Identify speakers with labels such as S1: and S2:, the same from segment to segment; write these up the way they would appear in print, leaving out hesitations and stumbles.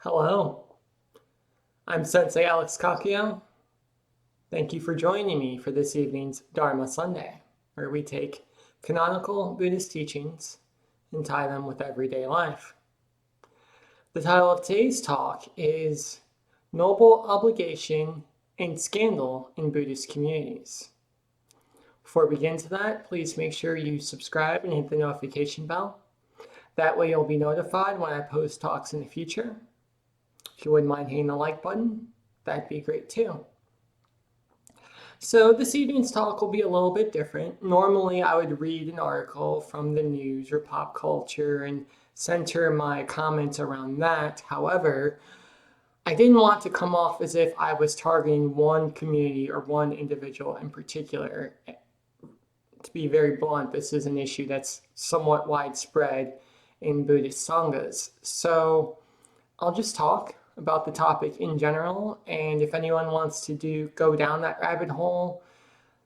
S1: Hello, I'm Sensei Alex Kakio. Thank you for joining me for this evening's Dharma Sunday, where we take canonical Buddhist teachings and tie them with everyday life. The title of today's talk is Noble Obligation and Scandal in Buddhist Communities. Before we get into that, please make sure you subscribe and hit the notification bell. That way you'll be notified when I post talks in the future. If you wouldn't mind hitting the like button, that'd be great too. So this evening's talk will be a little bit different. Normally I would read an article from the news or pop culture and center my comments around that. However, I didn't want to come off as if I was targeting one community or one individual in particular. To be very blunt, this is an issue that's somewhat widespread in Buddhist sanghas. So I'll just talk about the topic in general, and if anyone wants to go down that rabbit hole,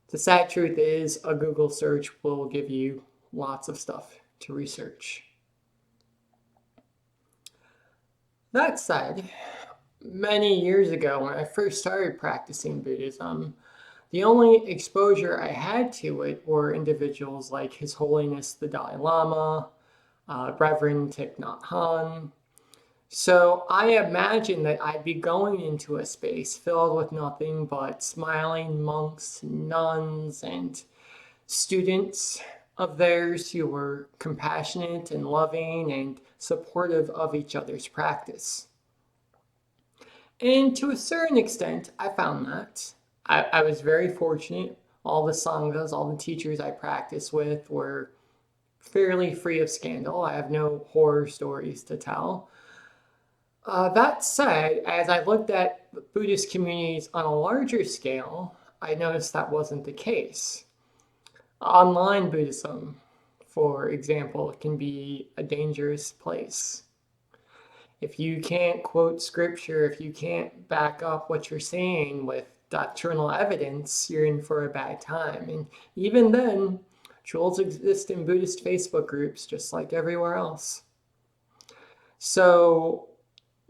S1: the sad truth is a Google search will give you lots of stuff to research. That said, many years ago when I first started practicing Buddhism, the only exposure I had to it were individuals like His Holiness the Dalai Lama, Reverend Thich Nhat Hanh. So I imagined that I'd be going into a space filled with nothing but smiling monks, nuns, and students of theirs who were compassionate and loving and supportive of each other's practice. And to a certain extent, I found that. I was very fortunate. All the sanghas, all the teachers I practiced with were fairly free of scandal. I have no horror stories to tell. That said, as I looked at Buddhist communities on a larger scale, I noticed that wasn't the case. Online Buddhism, for example, can be a dangerous place. If you can't quote scripture, if you can't back up what you're saying with doctrinal evidence, you're in for a bad time. And even then, trolls exist in Buddhist Facebook groups just like everywhere else. So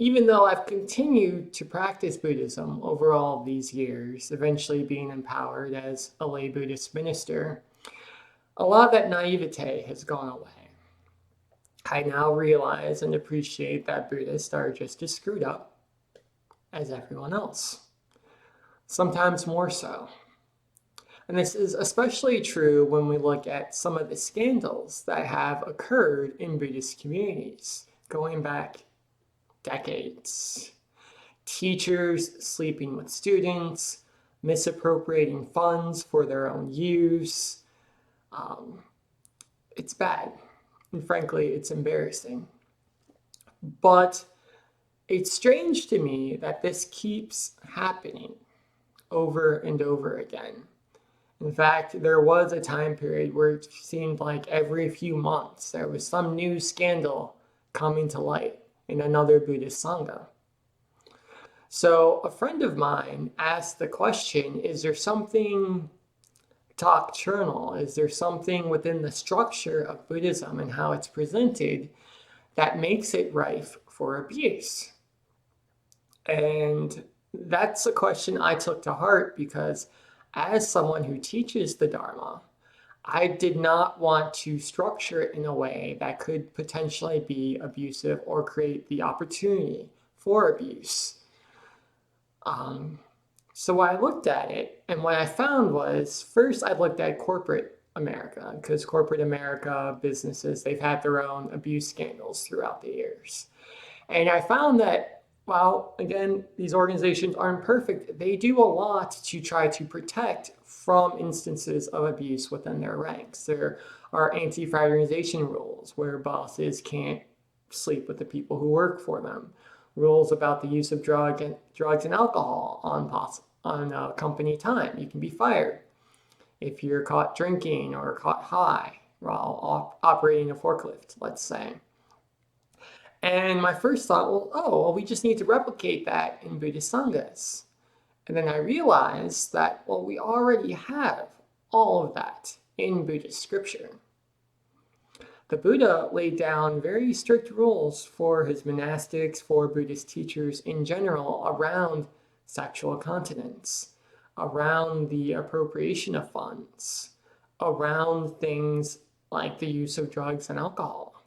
S1: even though I've continued to practice Buddhism over all these years, eventually being empowered as a lay Buddhist minister, a lot of that naivete has gone away. I now realize and appreciate that Buddhists are just as screwed up as everyone else, sometimes more so. And this is especially true when we look at some of the scandals that have occurred in Buddhist communities, going back decades. Teachers sleeping with students, misappropriating funds for their own use. It's bad. And frankly, it's embarrassing. But it's strange to me that this keeps happening over and over again. In fact, there was a time period where it seemed like every few months there was some new scandal coming to light in another Buddhist sangha. So a friend of mine asked the question, is there something doctrinal? Is there something within the structure of Buddhism and how it's presented that makes it rife for abuse? And that's a question I took to heart because as someone who teaches the Dharma, I did not want to structure it in a way that could potentially be abusive or create the opportunity for abuse. So I looked at it, and what I found was, first I looked at corporate America, because corporate America businesses, they've had their own abuse scandals throughout the years. And I found that, while, again, these organizations aren't perfect, they do a lot to try to protect from instances of abuse within their ranks. There are anti-fraternization rules where bosses can't sleep with the people who work for them. Rules about the use of drugs and alcohol on company time. You can be fired if you're caught drinking or caught high while operating a forklift, let's say. And my first thought, well, we just need to replicate that in Buddhist sanghas. And then I realized that, well, we already have all of that in Buddhist scripture. The Buddha laid down very strict rules for his monastics, for Buddhist teachers in general, around sexual continence, around the appropriation of funds, around things like the use of drugs and alcohol.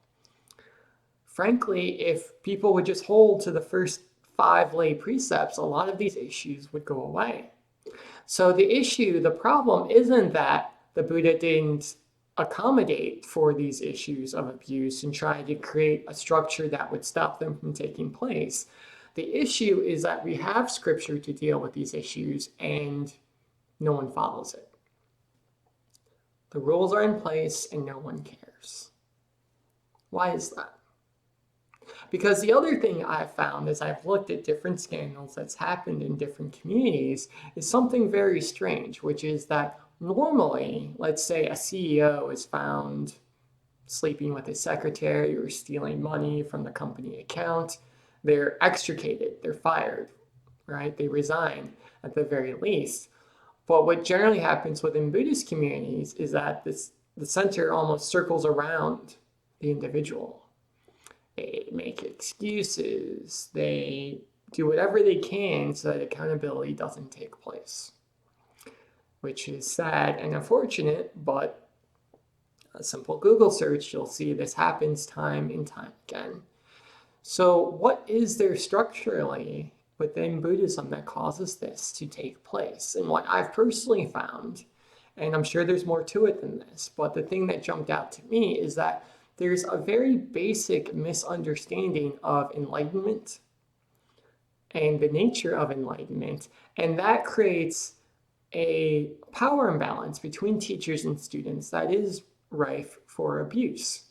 S1: Frankly, if people would just hold to the first 5 lay precepts, a lot of these issues would go away. So the problem isn't that the Buddha didn't accommodate for these issues of abuse and try to create a structure that would stop them from taking place. The issue is that we have scripture to deal with these issues and no one follows it. The rules are in place and no one cares. Why is that? Because the other thing I've found as I've looked at different scandals that's happened in different communities is something very strange, which is that normally, let's say a CEO is found sleeping with his secretary or stealing money from the company account, they're extricated, they're fired, right? They resign at the very least. But what generally happens within Buddhist communities is that the center almost circles around the individual. They make excuses, they do whatever they can so that accountability doesn't take place, which is sad and unfortunate, but a simple Google search, you'll see this happens time and time again. So what is there structurally within Buddhism that causes this to take place? And what I've personally found, and I'm sure there's more to it than this, but the thing that jumped out to me is that there's a very basic misunderstanding of enlightenment and the nature of enlightenment, and that creates a power imbalance between teachers and students that is rife for abuse.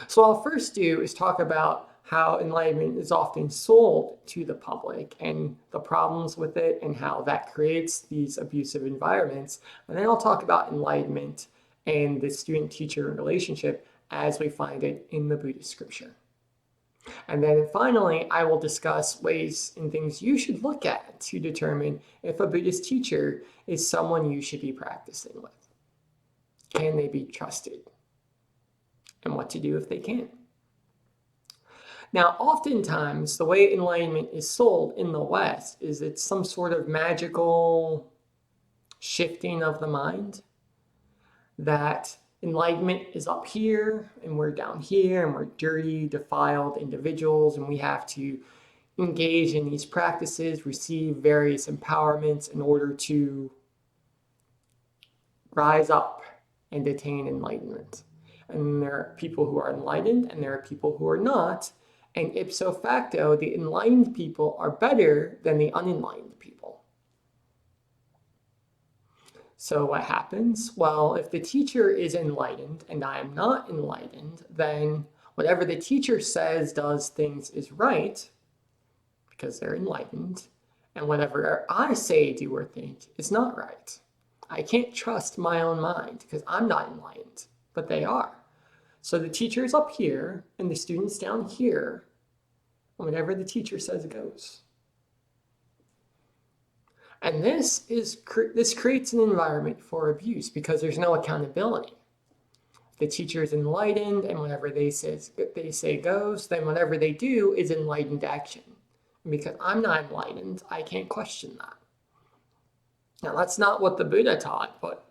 S1: So what I'll first do is talk about how enlightenment is often sold to the public and the problems with it and how that creates these abusive environments. And then I'll talk about enlightenment and the student-teacher relationship as we find it in the Buddhist scripture. And then finally, I will discuss ways and things you should look at to determine if a Buddhist teacher is someone you should be practicing with. Can they be trusted? And what to do if they can't. Now, oftentimes, the way enlightenment is sold in the West is it's some sort of magical shifting of the mind, that enlightenment is up here and we're down here and we're dirty, defiled individuals and we have to engage in these practices, receive various empowerments in order to rise up and attain enlightenment. And there are people who are enlightened and there are people who are not. And ipso facto, the enlightened people are better than the unenlightened people. So what happens? Well, if the teacher is enlightened and I am not enlightened, then whatever the teacher says, does, thinks is right because they're enlightened. And whatever I say, do, or think is not right. I can't trust my own mind because I'm not enlightened, but they are. So the teacher is up here and the student's down here. And whatever the teacher says goes. And this creates an environment for abuse because there's no accountability. If the teacher is enlightened and whatever they say goes, then whatever they do is enlightened action. And because I'm not enlightened, I can't question that. Now, that's not what the Buddha taught, but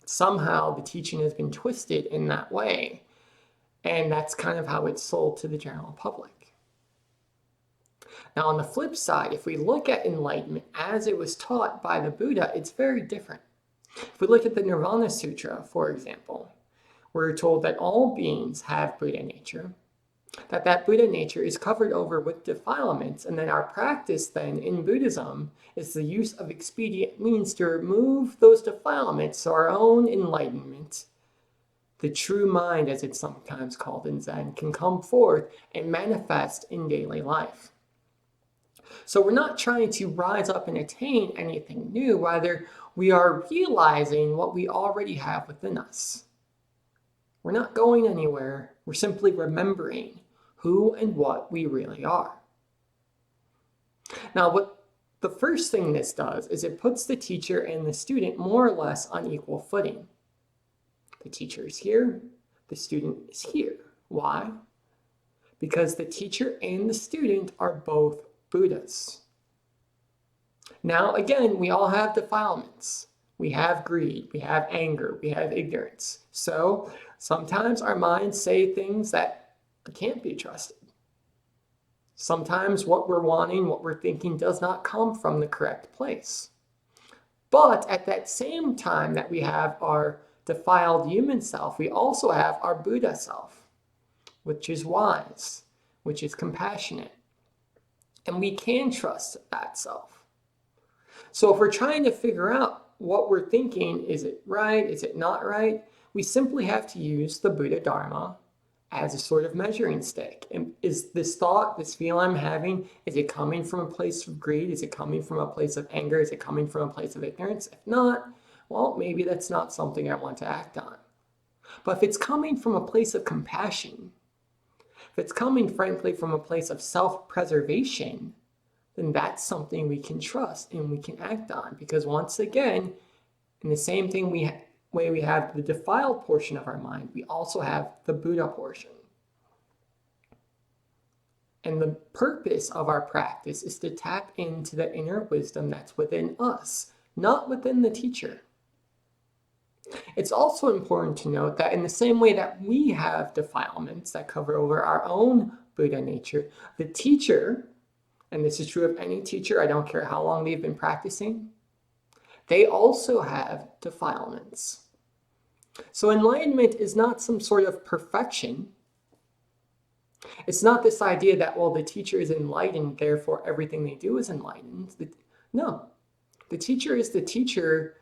S1: somehow the teaching has been twisted in that way. And that's kind of how it's sold to the general public. Now, on the flip side, if we look at enlightenment as it was taught by the Buddha, it's very different. If we look at the Nirvana Sutra, for example, we're told that all beings have Buddha nature, that Buddha nature is covered over with defilements, and that our practice then in Buddhism is the use of expedient means to remove those defilements so our own enlightenment, the true mind as it's sometimes called in Zen, can come forth and manifest in daily life. So we're not trying to rise up and attain anything new, rather we are realizing what we already have within us. We're not going anywhere, we're simply remembering who and what we really are. Now, what the first thing this does is it puts the teacher and the student more or less on equal footing. The teacher is here, the student is here. Why? Because the teacher and the student are both Buddhas. Now, again, we all have defilements. We have greed, we have anger, we have ignorance. So sometimes our minds say things that can't be trusted. Sometimes what we're wanting, what we're thinking does not come from the correct place. But at that same time that we have our defiled human self, we also have our Buddha self, which is wise, which is compassionate. And we can trust that self. So if we're trying to figure out what we're thinking, is it right, is it not right, we simply have to use the Buddha Dharma as a sort of measuring stick. And is this thought, this feel I'm having, is it coming from a place of greed? Is it coming from a place of anger? Is it coming from a place of ignorance? If not, well, maybe that's not something I want to act on. But if it's coming from a place of compassion, if it's coming, frankly, from a place of self-preservation, then that's something we can trust and we can act on. Because once again, in the same thing way we have the defiled portion of our mind, we also have the Buddha portion. And the purpose of our practice is to tap into the inner wisdom that's within us, not within the teacher. It's also important to note that in the same way that we have defilements that cover over our own Buddha nature, the teacher, and this is true of any teacher, I don't care how long they've been practicing, they also have defilements. So enlightenment is not some sort of perfection. It's not this idea that, well, the teacher is enlightened, therefore everything they do is enlightened. No, the teacher is the teacher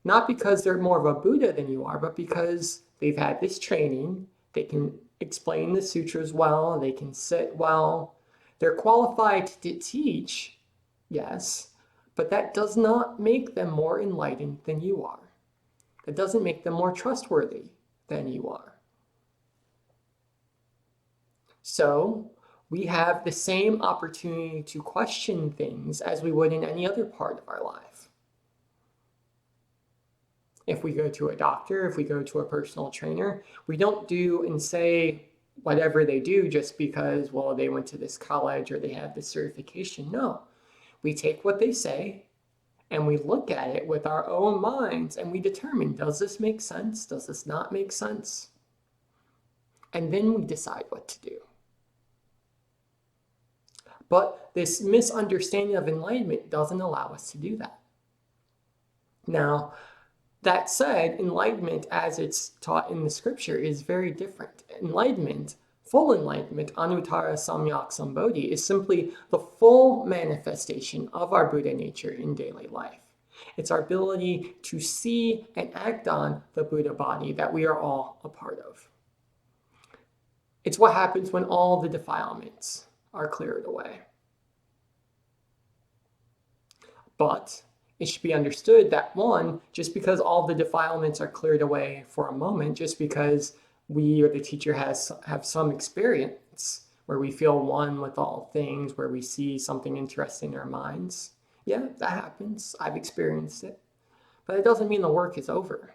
S1: not because they're more of a Buddha than you are, but because they've had this training, they can explain the sutras well, they can sit well, they're qualified to teach, yes, but that does not make them more enlightened than you are. It doesn't make them more trustworthy than you are. So we have the same opportunity to question things as we would in any other part of our life. If we go to a doctor, if we go to a personal trainer, we don't do and say whatever they do just because, well, they went to this college or they have this certification. No, we take what they say and we look at it with our own minds and we determine, does this make sense? Does this not make sense? And then we decide what to do. But this misunderstanding of enlightenment doesn't allow us to do that. Now, that said, enlightenment as it's taught in the scripture is very different. Enlightenment, full enlightenment, anuttara samyak sambodhi, is simply the full manifestation of our Buddha nature in daily life. It's our ability to see and act on the Buddha body that we are all a part of. It's what happens when all the defilements are cleared away. But it should be understood that, one, just because all the defilements are cleared away for a moment, just because we or the teacher have some experience where we feel one with all things, where we see something interesting in our minds, yeah, that happens. I've experienced it. But it doesn't mean the work is over.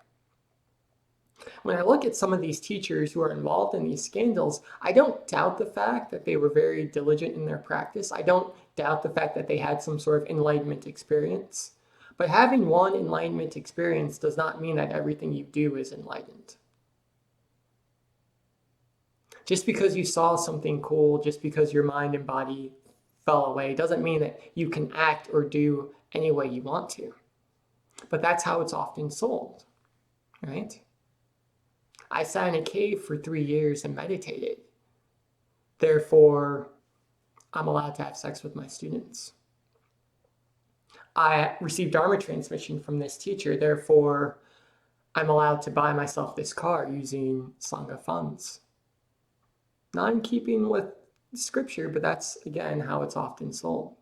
S1: When I look at some of these teachers who are involved in these scandals, I don't doubt the fact that they were very diligent in their practice. I don't doubt the fact that they had some sort of enlightenment experience. But having one enlightenment experience does not mean that everything you do is enlightened. Just because you saw something cool, just because your mind and body fell away, doesn't mean that you can act or do any way you want to. But that's how it's often sold, right? I sat in a cave for 3 years and meditated. Therefore, I'm allowed to have sex with my students. I received Dharma transmission from this teacher, therefore I'm allowed to buy myself this car using Sangha funds. Not in keeping with scripture, but that's, again, how it's often sold.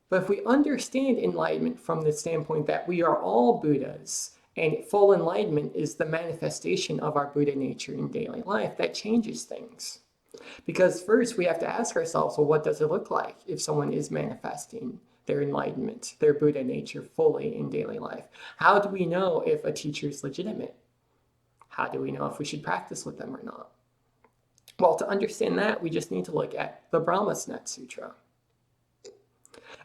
S1: But if we understand enlightenment from the standpoint that we are all Buddhas, and full enlightenment is the manifestation of our Buddha nature in daily life, that changes things. Because first we have to ask ourselves, well, what does it look like if someone is manifesting their enlightenment, their Buddha nature fully in daily life? How do we know if a teacher is legitimate? How do we know if we should practice with them or not? Well, to understand that, we just need to look at the Brahmasnet Sutra.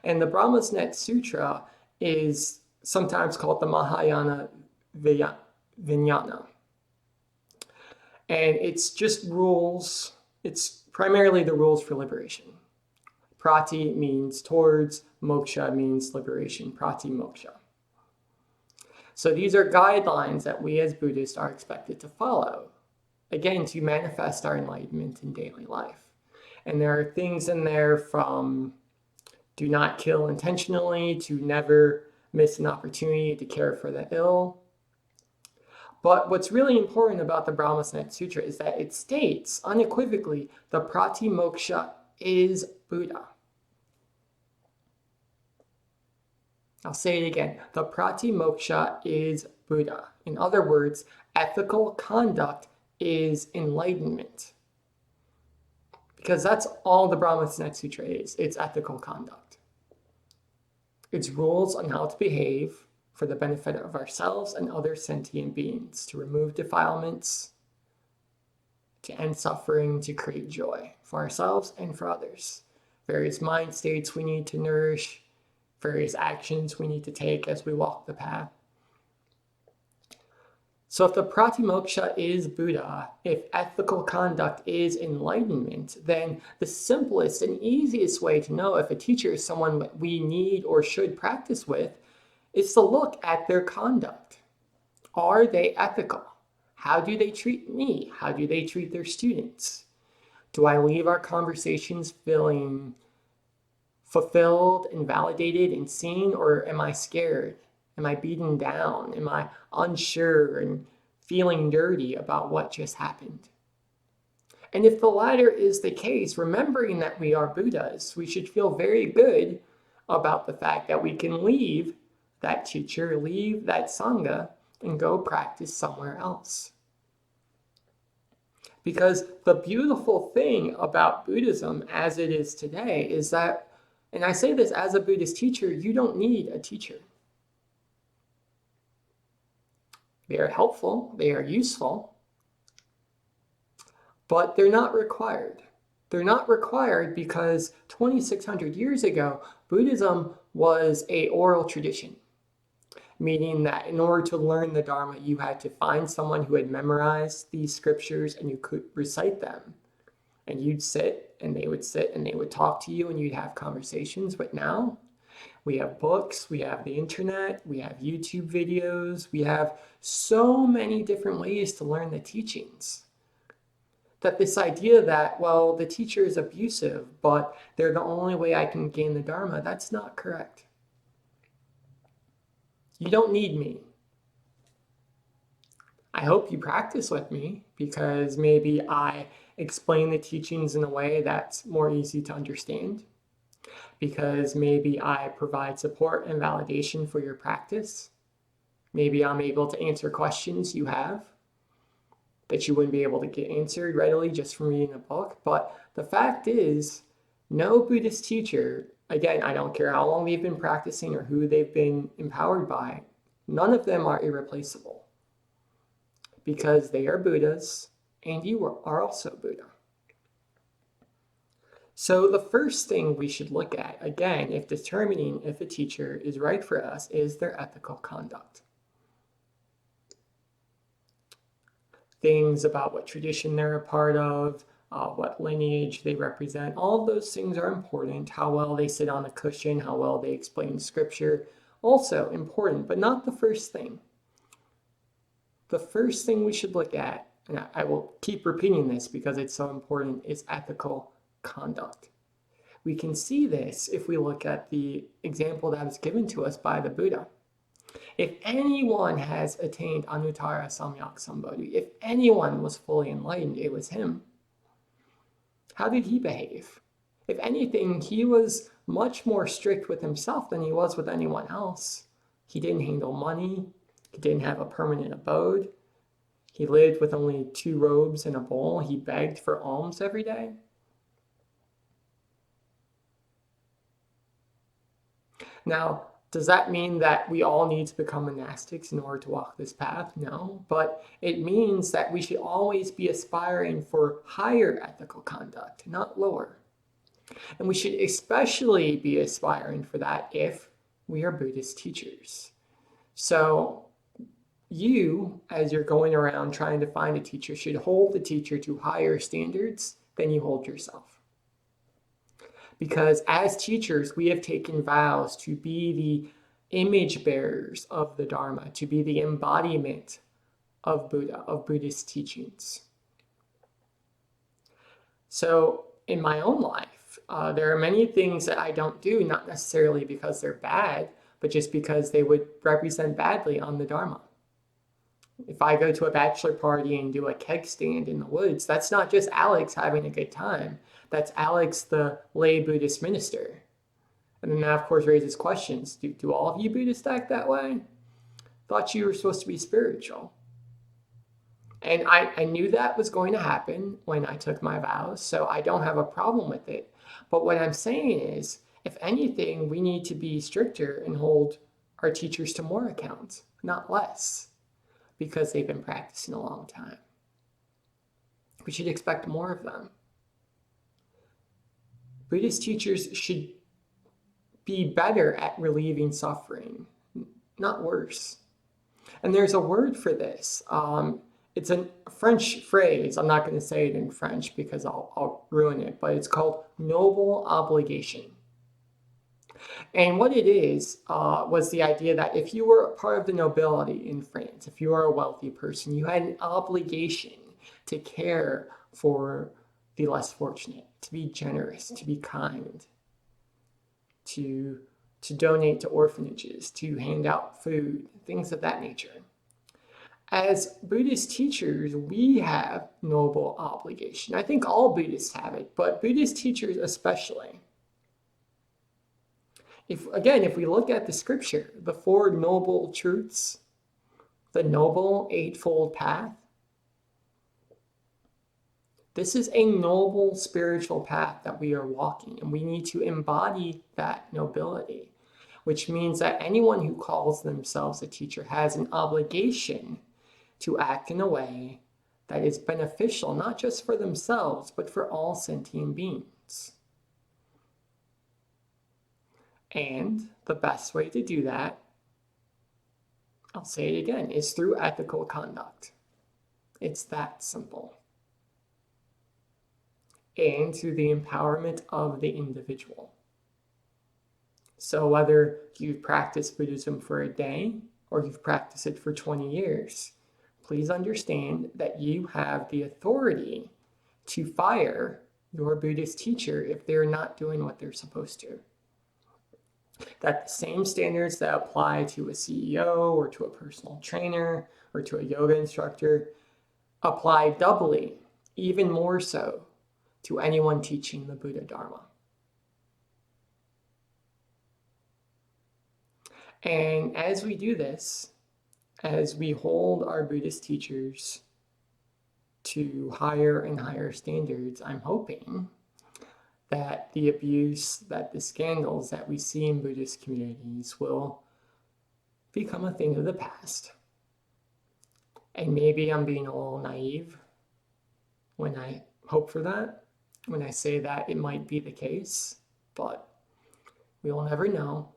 S1: And the Brahmasnet Sutra is sometimes called the Mahayana Vijnana. And it's just rules, it's primarily the rules for liberation. Prati means towards, moksha means liberation, prati moksha. So these are guidelines that we as Buddhists are expected to follow, again, to manifest our enlightenment in daily life. And there are things in there from do not kill intentionally to never miss an opportunity to care for the ill. But what's really important about the Brahmasnet Sutra is that it states unequivocally the prati moksha is Buddha. I'll say it again. The prati moksha is Buddha. In other words, ethical conduct is enlightenment. Because that's all the Brahmasnet Sutra is. It's ethical conduct. It's rules on how to behave for the benefit of ourselves and other sentient beings, to remove defilements, to end suffering, to create joy for ourselves and for others. Various mind states we need to nourish, various actions we need to take as we walk the path. So if the pratimoksha is Buddha, if ethical conduct is enlightenment, then the simplest and easiest way to know if a teacher is someone we need or should practice with is to look at their conduct. Are they ethical? How do they treat me? How do they treat their students? Do I leave our conversations feeling fulfilled and validated and seen, or am I scared? Am I beaten down? Am I unsure and feeling dirty about what just happened? And if the latter is the case, remembering that we are Buddhas, we should feel very good about the fact that we can leave that teacher, leave that sangha, and go practice somewhere else. Because the beautiful thing about Buddhism as it is today is that, and I say this as a Buddhist teacher, you don't need a teacher. They are helpful, they are useful, but they're not required. They're not required because 2,600 years ago, Buddhism was an oral tradition, meaning that in order to learn the Dharma, you had to find someone who had memorized these scriptures and you could recite them. And you'd sit and they would talk to you and you'd have conversations. But now we have books, we have the internet, we have YouTube videos, we have so many different ways to learn the teachings. That this idea that, well, the teacher is abusive, but they're the only way I can gain the Dharma, that's not correct. You don't need me. I hope you practice with me because maybe I explain the teachings in a way that's more easy to understand. Because maybe I provide support and validation for your practice. Maybe I'm able to answer questions you have that you wouldn't be able to get answered readily just from reading a book. But the fact is, no Buddhist teacher, again, I don't care how long they've been practicing or who they've been empowered by, none of them are irreplaceable. Because they are Buddhas, and you are also Buddha. So the first thing we should look at, again, if determining if a teacher is right for us, is their ethical conduct. Things about what tradition they're a part of, what lineage they represent, all of those things are important. How well they sit on a cushion, how well they explain scripture, also important, but not the first thing. The first thing we should look at, and I will keep repeating this because it's so important, is ethical conduct. We can see this if we look at the example that was given to us by the Buddha. If anyone has attained Anuttara Samyak Sambodhi, if anyone was fully enlightened, it was him. How did he behave? If anything, he was much more strict with himself than he was with anyone else. He didn't handle money. He didn't have a permanent abode. He lived with only 2 robes and a bowl. He begged for alms every day. Now, Does that mean that we all need to become monastics in order to walk this path? No, but it means that we should always be aspiring for higher ethical conduct, not lower. And we should especially be aspiring for that if we are Buddhist teachers. So you, as you're going around trying to find a teacher, should hold the teacher to higher standards than you hold yourself. Because as teachers, we have taken vows to be the image bearers of the Dharma, to be the embodiment of Buddha, of Buddhist teachings. So in my own life, there are many things that I don't do, not necessarily because they're bad, but just because they would represent badly on the Dharma. If I go to a bachelor party and do a keg stand in the woods, that's not just Alex having a good time. That's Alex, the lay Buddhist minister. And then that, of course, raises questions. Do all of you Buddhists act that way? Thought you were supposed to be spiritual. And I knew that was going to happen when I took my vows, so I don't have a problem with it. But what I'm saying is, if anything, we need to be stricter and hold our teachers to more account, not less, because they've been practicing a long time. We should expect more of them. Buddhist teachers should be better at relieving suffering, not worse. And there's a word for this. It's a French phrase. I'm not going to say it in French because I'll ruin it, but it's called noble obligation. And what it is was the idea that if you were a part of the nobility in France, if you were a wealthy person, you had an obligation to care for the less fortunate, to be generous, to be kind, to donate to orphanages, to hand out food, things of that nature. As Buddhist teachers, we have noble obligation. I think all Buddhists have it, but Buddhist teachers especially. If we look at the scripture, the Four Noble Truths, the Noble Eightfold Path, this is a noble spiritual path that we are walking, and we need to embody that nobility, which means that anyone who calls themselves a teacher has an obligation to act in a way that is beneficial, not just for themselves, but for all sentient beings. And the best way to do that, I'll say it again, is through ethical conduct. It's that simple. And through the empowerment of the individual. So whether you've practiced Buddhism for a day or you've practiced it for 20 years, please understand that you have the authority to fire your Buddhist teacher if they're not doing what they're supposed to. That the same standards that apply to a CEO or to a personal trainer or to a yoga instructor apply doubly, even more so, to anyone teaching the Buddha Dharma. And as we do this, as we hold our Buddhist teachers to higher and higher standards, I'm hoping that the abuse, that the scandals that we see in Buddhist communities will become a thing of the past. And maybe I'm being a little naive when I hope for that, when I say that it might be the case, but we will never know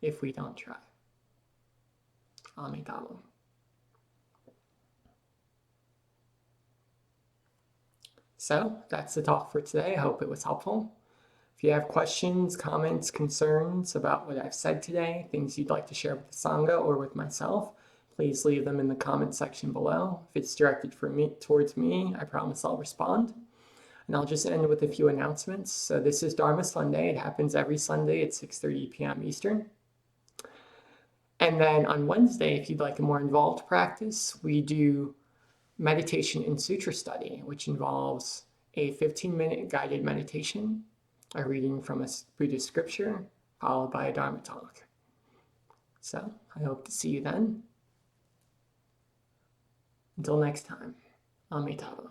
S1: if we don't try. Amitabha. So that's the talk for today. I hope it was helpful. If you have questions, comments, concerns about what I've said today, things you'd like to share with the Sangha or with myself, please leave them in the comment section below. If it's directed towards me, I promise I'll respond. And I'll just end with a few announcements. So this is Dharma Sunday. It happens every Sunday at 6:30 p.m. Eastern. And then on Wednesday, if you'd like a more involved practice, we do meditation and suture study, which involves a 15-minute guided meditation, a reading from a Buddhist scripture, followed by a Dharma talk. So I hope to see you then. Until next time, Amitabha.